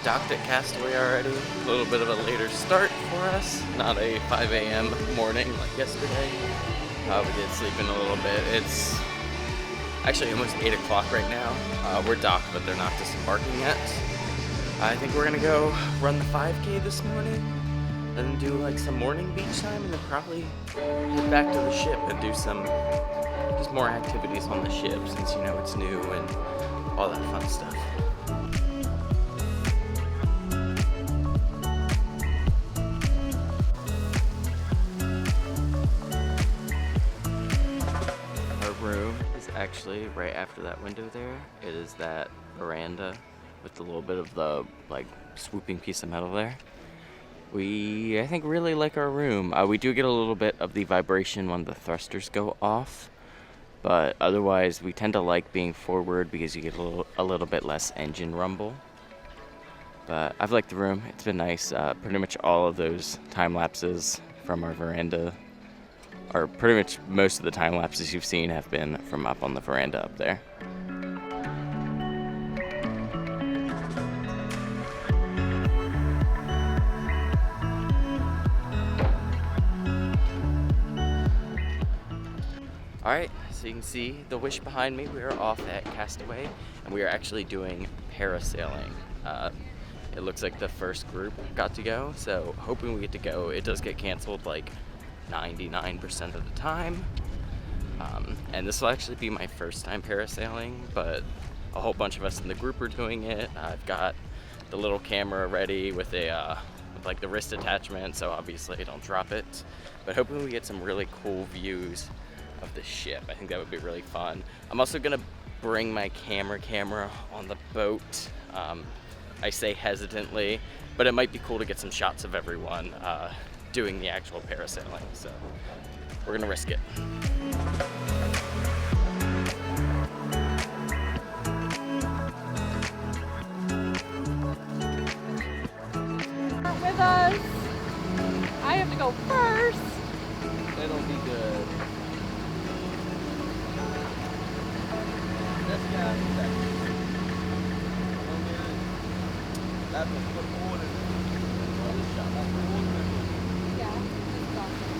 docked at Castaway already. A little bit of a later start for us. Not a 5 a.m. morning like yesterday. We did sleep in a little bit. It's actually almost 8 o'clock right now. We're docked, but they're not disembarking yet. I think we're gonna go run the 5K this morning, then do like some morning beach time, and then probably head back to the ship and do some just more activities on the ship since you know it's new and all that fun stuff. Our room is actually right after that window there. It is that veranda with a little bit of the like swooping piece of metal there. I think really like our room. We do get a little bit of the vibration when the thrusters go off, but otherwise we tend to like being forward because you get a little bit less engine rumble. But I've liked the room. It's been nice. Pretty much all of those time lapses from our veranda, or pretty much most of the time lapses you've seen have been from up on the veranda up there. Alright, so you can see the wish behind me. We are off at Castaway, and we are actually doing parasailing. It looks like the first group got to go, so hoping we get to go. It does get canceled like 99% of the time. And this will actually be my first time parasailing, but a whole bunch of us in the group are doing it. I've got the little camera ready with like the wrist attachment, so obviously I don't drop it. But hoping we get some really cool views of the ship. I think that would be really fun. I'm also gonna bring my camera on the boat. I say hesitantly, but it might be cool to get some shots of everyone doing the actual parasailing, so we're gonna risk it. With us. I have to go first. It'll be good. This guy. That's a good order. Yeah, it's awesome.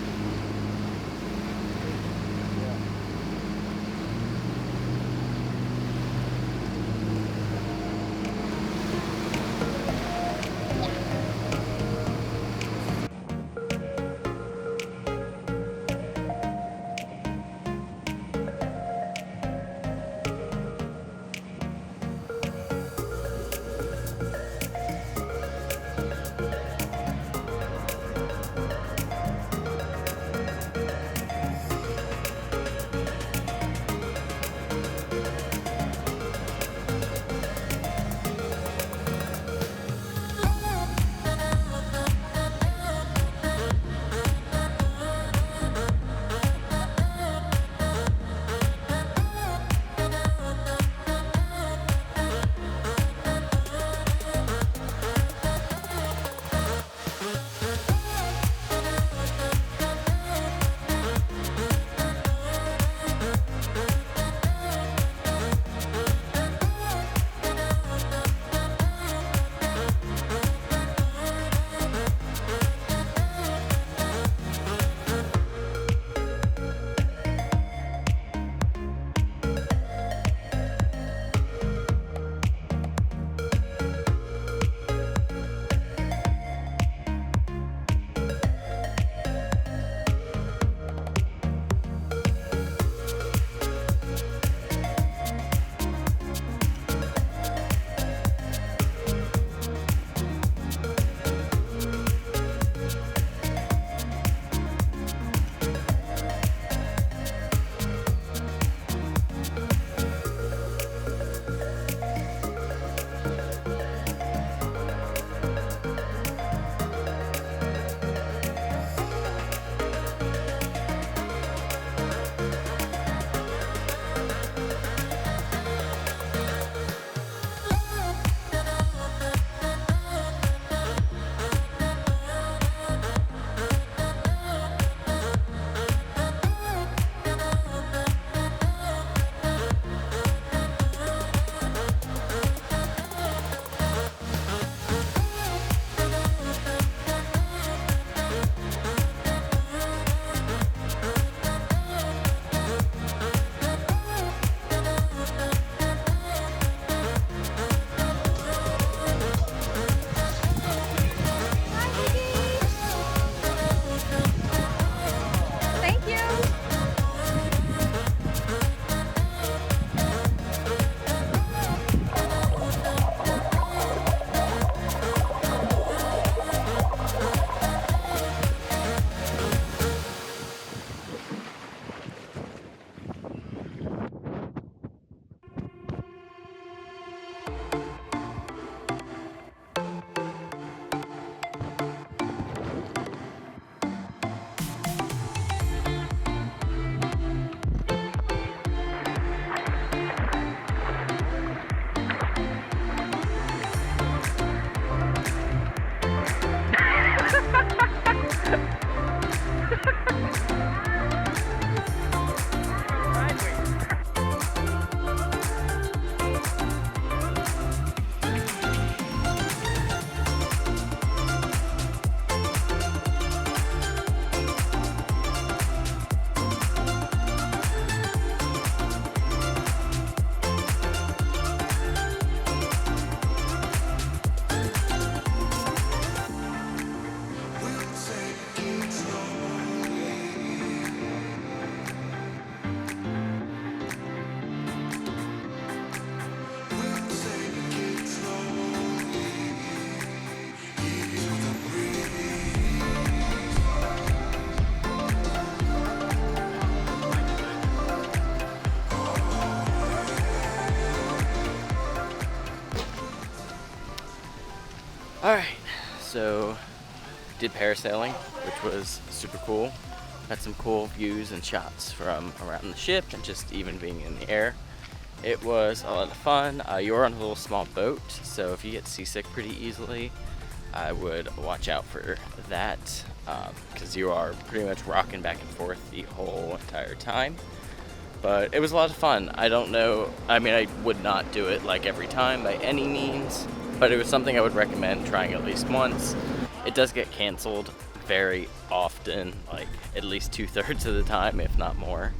Alright, so did parasailing, which was super cool. Had some cool views and shots from around the ship and just even being in the air. It was a lot of fun. You're on a little small boat, so if you get seasick pretty easily, I would watch out for that, because you are pretty much rocking back and forth the whole entire time. But it was a lot of fun. I don't know, I mean, I would not do it like every time by any means, but it was something I would recommend trying at least once. It does get canceled very often, like at least 2/3 of the time, if not more.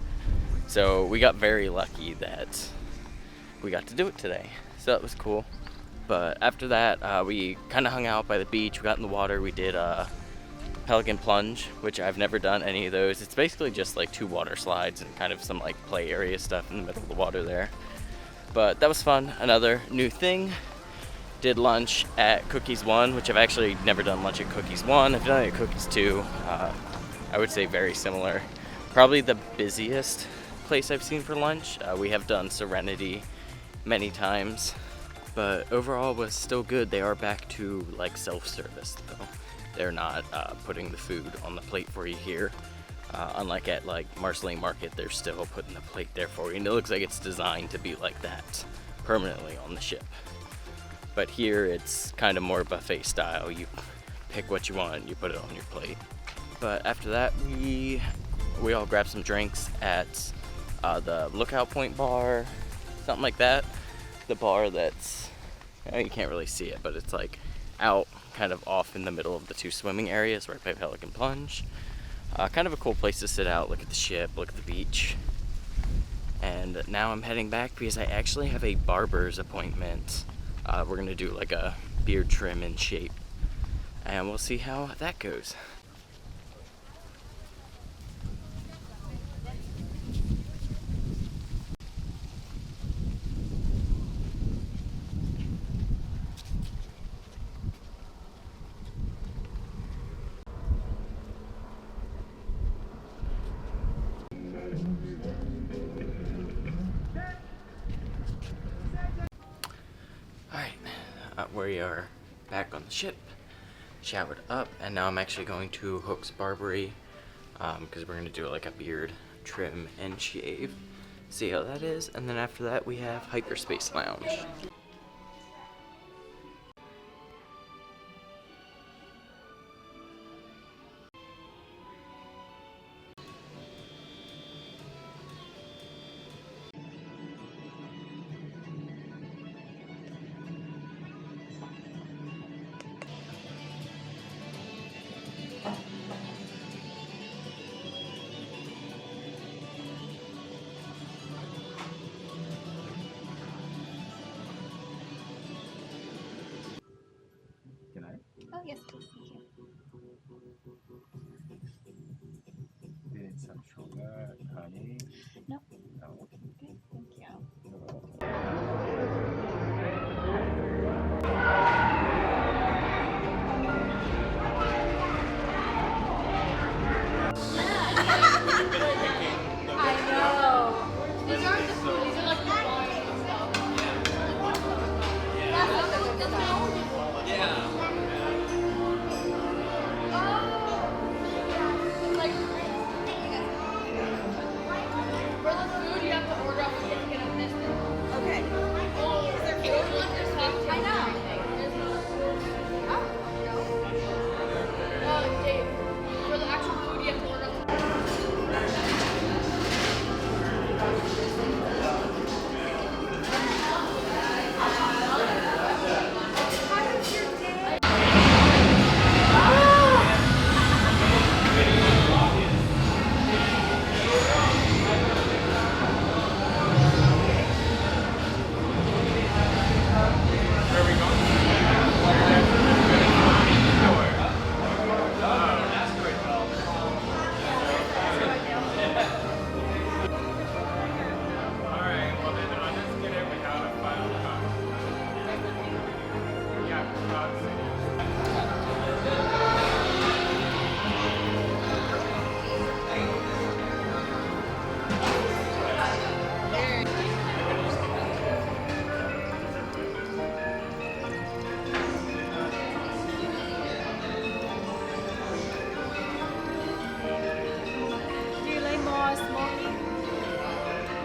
So we got very lucky that we got to do it today. So that was cool. But after that, we kind of hung out by the beach. We got in the water. We did pelican plunge, which I've never done any of those. It's basically just like 2 water slides and kind of some like play area stuff in the middle of the water there. But that was fun. Another new thing. Did lunch at Cookies 1, which I've actually never done lunch at Cookies 1. I've done it at Cookies 2. I would say very similar. Probably the busiest place I've seen for lunch. We have done Serenity many times, but overall was still good. They are back to like self-service though. They're not putting the food on the plate for you here. Unlike at like Marceline Market, they're still putting the plate there for you, and it looks like it's designed to be like that permanently on the ship. But here it's kind of more buffet style. You pick what you want, you put it on your plate. But after that, we all grabbed some drinks at the Lookout Point bar, something like that. The bar that's, you can't really see it, but it's like out kind of off in the middle of the 2 swimming areas right by Pelican Plunge. Kind of a cool place to sit out, look at the ship, look at the beach. And now I'm heading back because I actually have a barber's appointment. We're gonna do like a beard trim and shape, and we'll see how that goes. We are back on the ship, showered up, and now I'm actually going to Hook's Barbery because we're going to do like a beard trim and shave, see how that is, and then after that we have Hyperspace Lounge. Oh, yes, please. Thank you. Need some sugar, honey? Nope. No. Okay, thank you. I know. These aren't the food. These are like the bars and stuff. That's like the good stuff. Like, for the food, you have to order off the ticket of this. Okay. I know. Dave, for the actual food, you have to order off the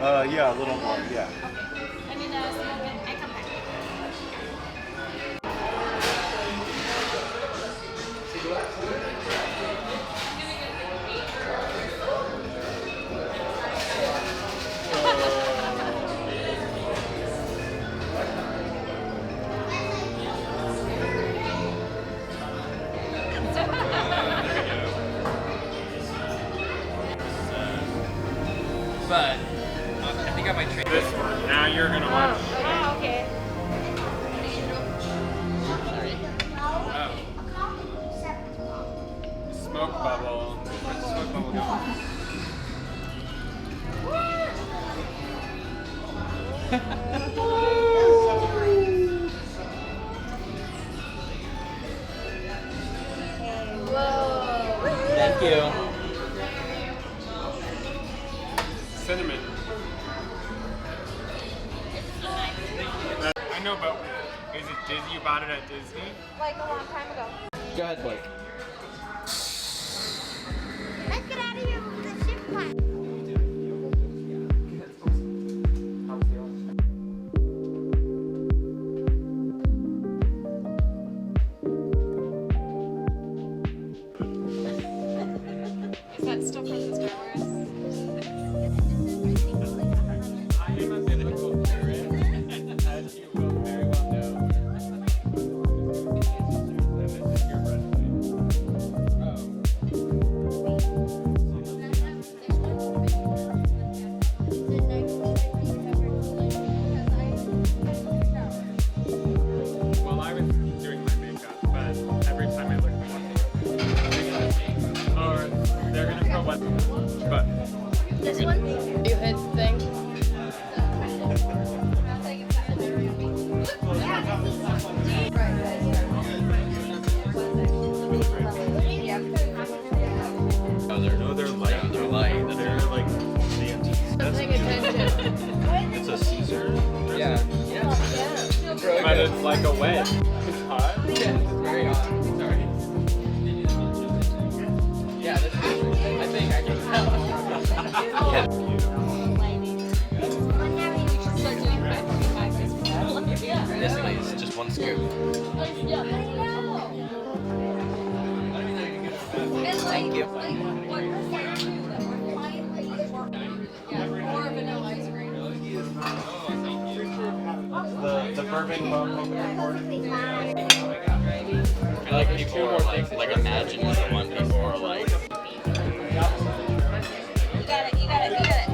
Yeah, a little more, yeah. I mean, smoke and egg compact. But I think I might trade This one. Now you're gonna watch. Oh, okay. Smoke bubble. Where's the smoke bubble going? Thank you. Cinnamon. I know, but is it Disney? You bought it at Disney? Like a long time ago. Go ahead, Blake. Let's get out of here with the ship plan. Is that still from the Star Wars? I am a mythical parrot, as you will very well know. This is your runway. Well, I was doing my makeup, but every time I look at one, or they're gonna put one, but This one? You hit the thing. no, they're light. They're light. They're like I'm paying attention. It's a Caesar. Yeah. but it's like a wedge. It's hot. Yeah, it's very hot. Sorry. Yeah, this is interesting. I think I can tell. Yeah. Yes, please. Just one scoop. Thank you. Or vanilla ice cream. The Burbank bum. I like people are like imagine the one people are like. You got it, you got it, you got it.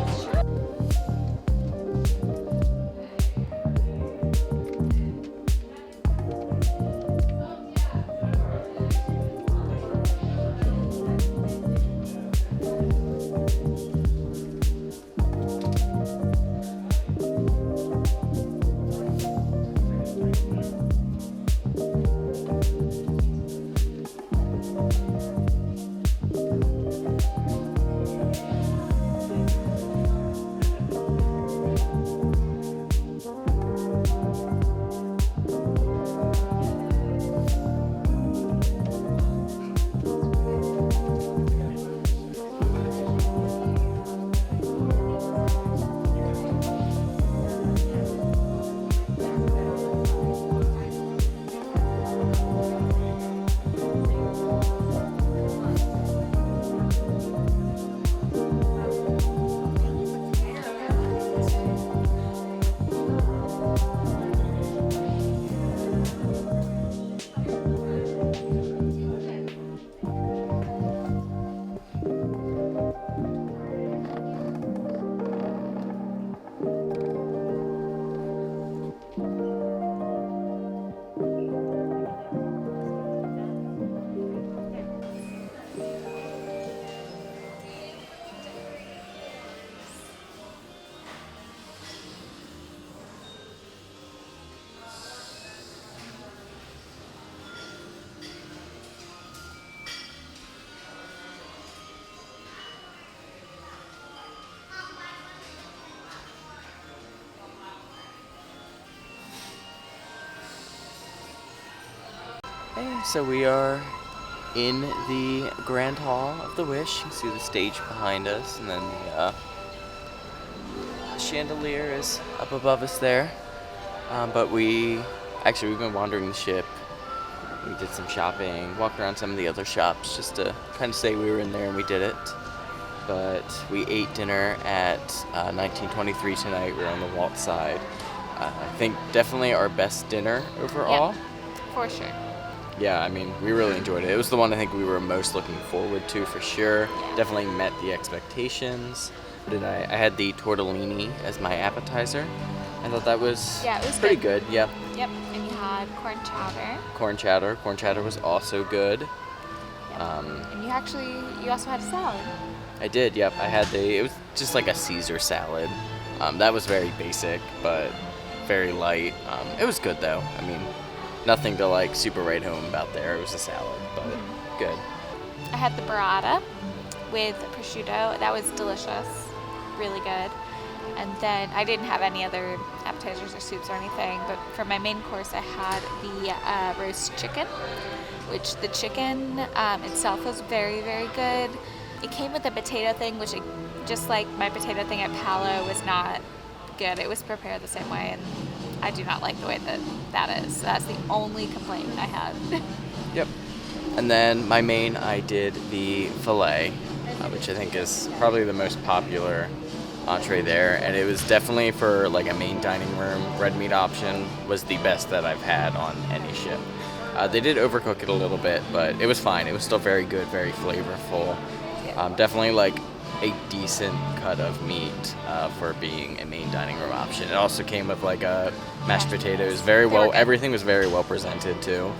Okay, so we are in the Grand Hall of the Wish. You can see the stage behind us, and then the chandelier is up above us there. But we've been wandering the ship. We did some shopping, walked around some of the other shops just to kind of say we were in there, and we did it. But we ate dinner at 1923 tonight. We were on the Walt side. I think definitely our best dinner overall. Yeah, for sure. Yeah, I mean, we really enjoyed it. It was the one I think we were most looking forward to for sure. Yeah. Definitely met the expectations. I had the tortellini as my appetizer. I thought that was, Yeah, it was pretty good. good. Yep. Yep, and you had corn chowder. Corn chowder. Corn chowder was also good. Yep. And you also had a salad. I did, yep. It was just like a Caesar salad. That was very basic, but very light. It was good though. I mean, nothing to like super write home about there. It was a salad, but good. I had the burrata with prosciutto. That was delicious. Really good. And then I didn't have any other appetizers or soups or anything, but for my main course I had the roast chicken, which the chicken itself was very, very good. It came with a potato thing, which just like my potato thing at Palo was not good. It was prepared the same way, and I do not like the way that is. So that's the only complaint I had. Yep. And then my main, I did the filet, which I think is probably the most popular entree there, and it was definitely for like a main dining room red meat option was the best that I've had on any ship. They did overcook it a little bit, but it was fine. It was still very good, very flavorful. Definitely like a decent cut of meat for being a main dining room option. It also came with like a mashed potatoes, everything was very well presented too.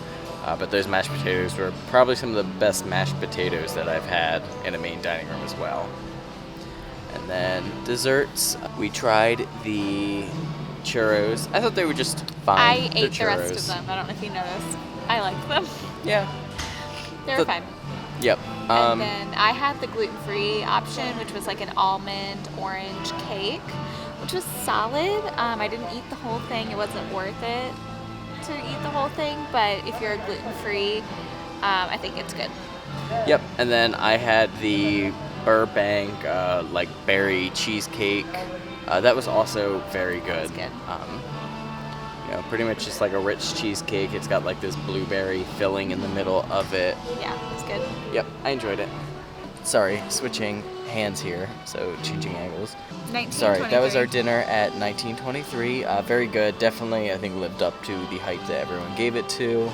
But those mashed potatoes were probably some of the best mashed potatoes that I've had in a main dining room as well. And then desserts, we tried the churros. I thought they were just fine. I ate the rest of them. I don't know if you noticed. I liked them. Yeah. They were fine. Yep. And then I had the gluten-free option, which was like an almond orange cake, which was solid. I didn't eat the whole thing. It wasn't worth it to eat the whole thing, but if you're gluten-free, I think it's good. Yep. And then I had the Burbank like berry cheesecake. That was also very good. That's good. Pretty much just like a rich cheesecake. It's got like this blueberry filling in the middle of it. Yeah, it's good. Yep, I enjoyed it. Sorry, switching hands here, so changing angles. Sorry, that was our dinner at 1923. Very good. Definitely, I think, lived up to the hype that everyone gave it to.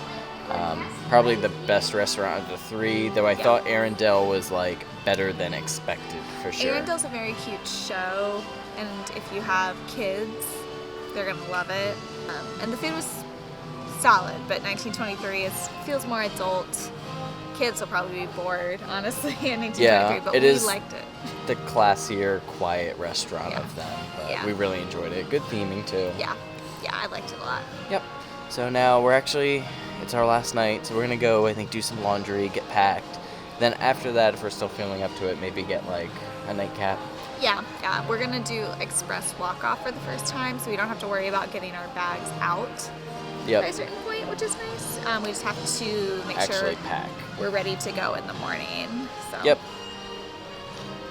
Probably the best restaurant of the three, though I thought Arundel was like better than expected for sure. Arendel's a very cute show, and if you have kids, they're gonna love it. And the food was solid, but 1923 feels more adult. Kids will probably be bored, honestly, in 1923, but we liked it. The classier, quiet restaurant of them, but we really enjoyed it. Good theming too. Yeah, I liked it a lot. Yep. So now it's our last night, so we're gonna go, I think, do some laundry, get packed. Then after that, if we're still feeling up to it, maybe get like a nightcap. Yeah. We're gonna do express walk-off for the first time, so we don't have to worry about getting our bags out at a certain point, which is nice. We just have to make sure pack. We're ready to go in the morning. So. Yep.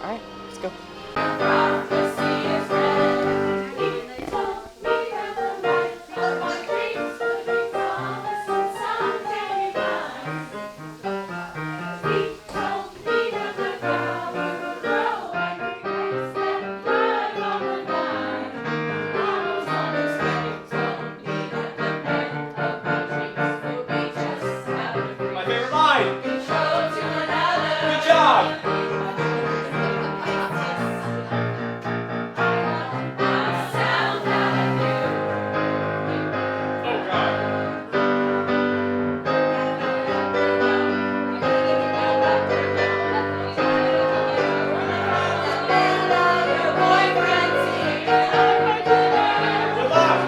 All right, let's go. My favorite line. Good job. Oh God. Good luck.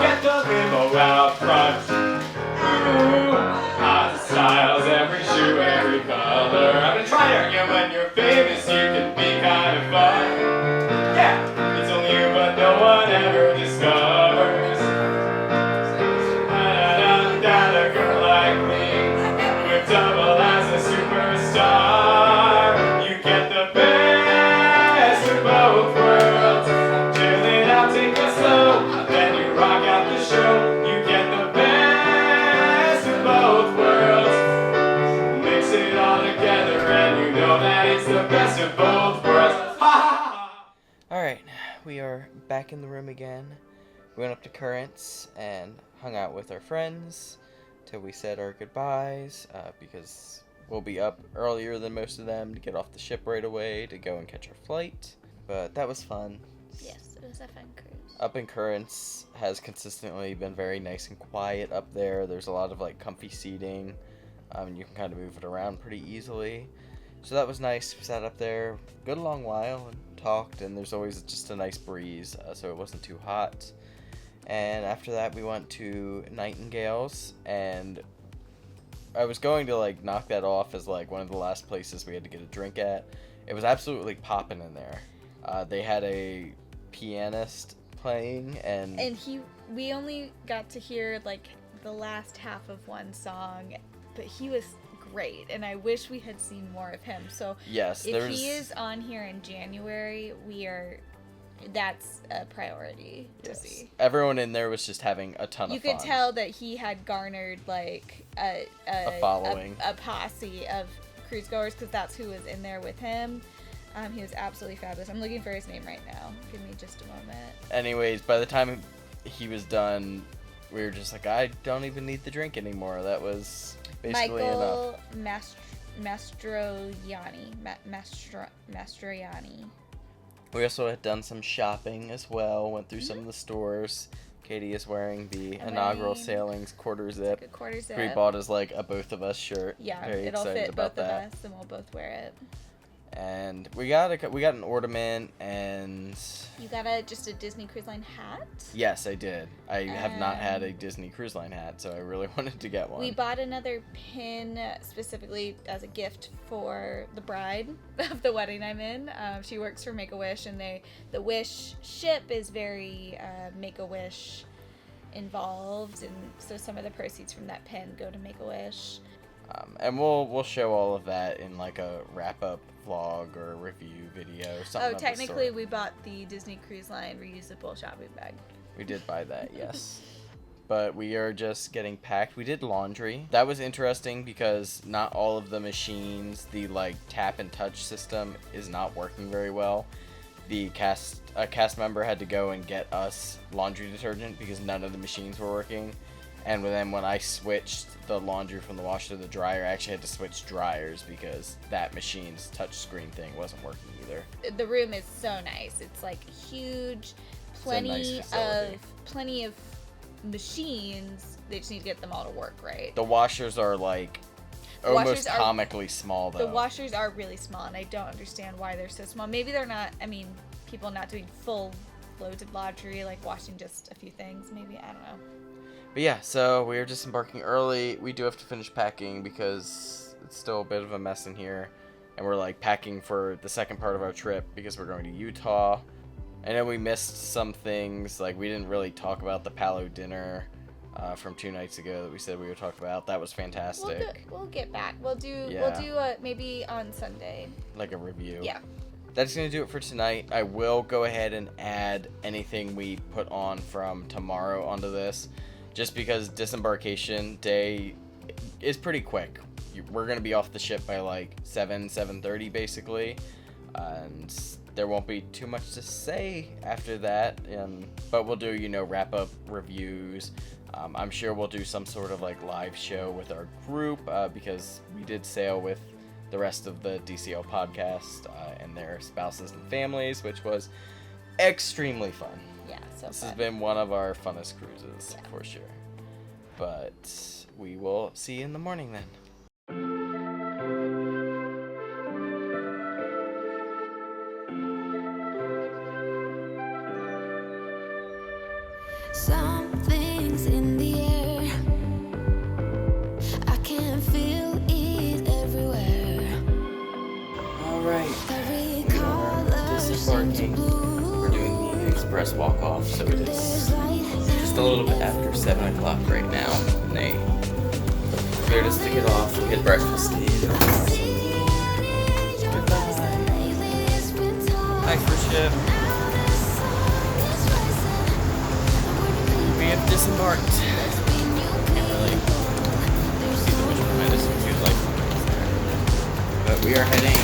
Get the limo out front. Ooh, hot styles, every shoe, every color. I've been trying to argue when you're famous, you can be kind of fun. Yeah, it's only you, but no one ever discovers. Da-da-da, a girl like me with double we are back in the room again. We went up to Currents and hung out with our friends till we said our goodbyes, because we'll be up earlier than most of them to get off the ship right away to go and catch our flight. But that was fun. Yes, it was a fun cruise. Up in Currents has consistently been very nice and quiet up there. There's a lot of like comfy seating. You can kind of move it around pretty easily. So that was nice. We sat up there a good long while and talked, and there's always just a nice breeze, so it wasn't too hot. And after that we went to Nightingale's, and I was going to like knock that off as like one of the last places we had to get a drink at. It was absolutely popping in there. They had a pianist playing, and we only got to hear like the last half of one song, but he was great, and I wish we had seen more of him. So yes, if he is on here in January, that's a priority to see. Everyone in there was just having a ton of fun. You could tell that he had garnered like a following, a posse of cruise goers, because that's who was in there with him. He was absolutely fabulous. I'm looking for his name right now. Give me just a moment. Anyways, by the time he was done, we were just like, I don't even need the drink anymore. That was basically Michael enough. Mastroianni. We also had done some shopping as well. Went through some of the stores. Katie is wearing the inaugural Sailings quarter zip. Like a quarter zip. We bought as like a both of us shirt. Yeah, Very it'll excited fit about both that. of us, and we'll both wear it. And we got an ornament, and You got just a Disney Cruise Line hat? yes, I did. I have not had a Disney Cruise Line hat, so I really wanted to get one. We bought another pin specifically as a gift for the bride of the wedding I'm in. She works for Make-A-Wish, and the Wish ship is very Make-A-Wish involved, and so some of the proceeds from that pin go to Make-A-Wish. And we'll show all of that in like a wrap-up vlog or review video or something. Oh, technically we bought the Disney Cruise Line reusable shopping bag. We did buy that, yes. But we are just getting packed. We did laundry. That was interesting because not all of the machines, the like tap and touch system is not working very well. The cast member had to go and get us laundry detergent because none of the machines were working. And then when I switched the laundry from the washer to the dryer, I actually had to switch dryers because that machine's touch screen thing wasn't working either. The room is so nice. It's like huge, plenty of machines. They just need to get them all to work right. The washers are like almost comically small though. The washers are really small, and I don't understand why they're so small. Maybe they're not, people not doing full loads of laundry, like washing just a few things, maybe, I don't know. But yeah, so we are disembarking early. We do have to finish packing because it's still a bit of a mess in here. And we're like packing for the second part of our trip because we're going to Utah. I know we missed some things, like we didn't really talk about the Palo dinner from 2 nights ago that we said we would talk about. That was fantastic. We'll get back. We'll do maybe on Sunday. Like a review. Yeah. That's going to do it for tonight. I will go ahead and add anything we put on from tomorrow onto this. Just because Disembarkation Day is pretty quick. We're going to be off the ship by like 7:30 basically. And there won't be too much to say after that. But we'll do, wrap-up reviews. I'm sure we'll do some sort of like live show with our group because we did sail with the rest of the DCL podcast and their spouses and families, which was extremely fun. Yeah, so this fun. has been one of our funnest cruises, for sure. But we will see you in the morning then. Something's in the air. I can feel it everywhere. Alright, Every we are disembarking. We're doing the express walk-off, so it is just a little bit after 7 o'clock right now. And they cleared us to get off. We had breakfast to eat. Goodbye. Thanks for ship. We have disembarked. Can't really see the wish behind us if you'd like. But we are heading